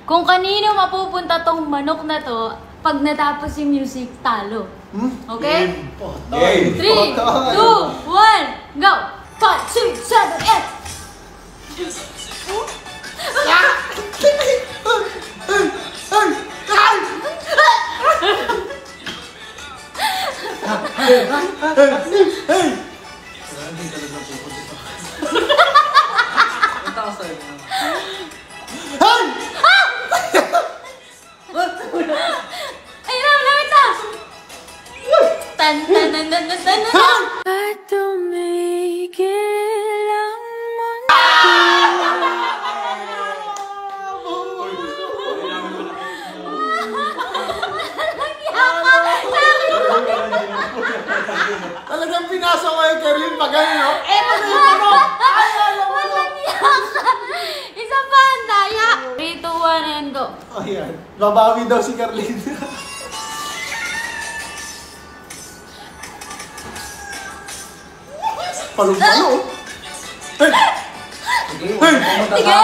Kung kanino mapupunta tong manok na to, pag natapos yung music, talo. Okay? Game! 3, 2, 1, go! 5, 6, Talagang pinasa ko yung Kerlin pag gano'n, no? Eto na yung manok! Ay, alam mo, no? isa pa ang daya! 3, 2, 1, and go! Ayan. Babawi daw si Kerlin. Palong-palo. Hey! Hey! Sige!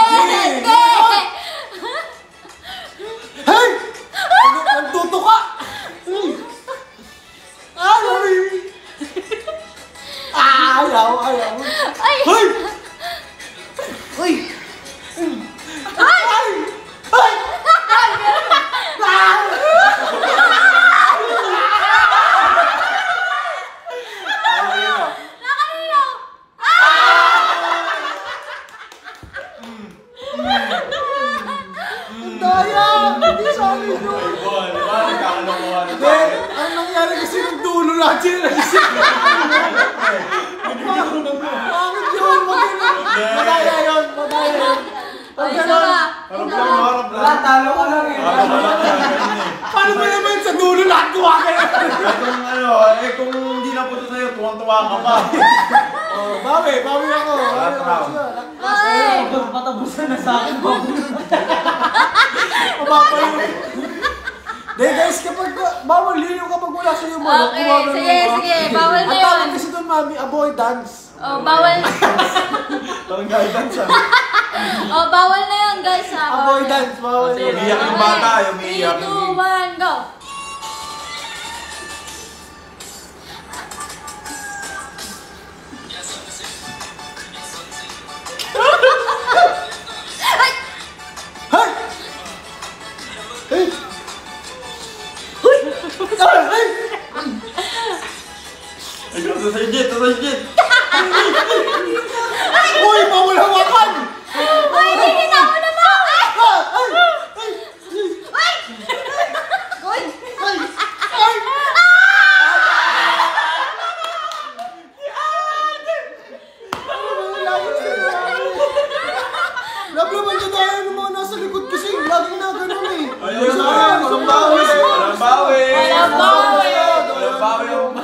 Sige! Hey! Nagtuto ka! Ay! Ayaw! Ayaw! Ay! Hey! Hey! Ay! Ay! Nakalilaw! Ang daya! Hindi sa amin yun! Hindi! Ang nangyari kasi ng dulo lahat sila nagising! Bakit yun? Madaya yun! Madaya yun! Pag Ay, isa gano'n, pa! Wala, talo ka lang eh. paano ba naman sa dulo lahat tuwa kayo? Kung hindi na punta sa'yo, tuwang-tuwa ka pa. Oh, bawi ako! Last round. Ay! Patapusan na sa akin. Mababa yun! Dahil guys, kapag bawal yun yung kapag wala sa iyo manok, Okay, gumagano sige, ka. sige, bawal na Ang yun. tawag kasi doon, mami, avoidance. Oh, bawal. Parang guidance ah. Oh, bawal na yun, guys, ha? Avoidance, bawal yun. Umiiyak yung bata, umiiyak. 3, 2, 1, go! Hey! Hey! Hey! Ayun, sasajit! Uy, bawal hawakan! Ay, hindi na ako naman! Ay! Ay! Uy! Ay! Ay! Lab naman niya tayo ng mga nasa likod kasi laging na ganun eh. Ayun, walang bawi! Walang bawi! Walang bawi! Walang bawi yung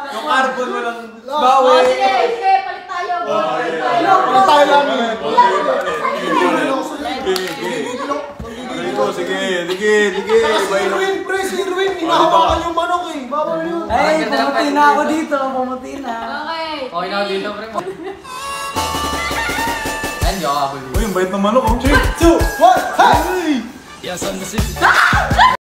yung arbon, walang Oh, bawi! sige, sige, palit tayo. Palit tayo. Ano tayo lang eh? Sige. Si Irwin, pre, si Irwin, hinahawakan yung manok eh. Bawal yun. Ay, pumuti na ako dito. Pumuti na. Okay. Okay na ako dito, pre mo. Ayun, di ako kabuli. Uy, yung bait ng manok, oh. 3, 2, 1, hey! Yes, I'm the city.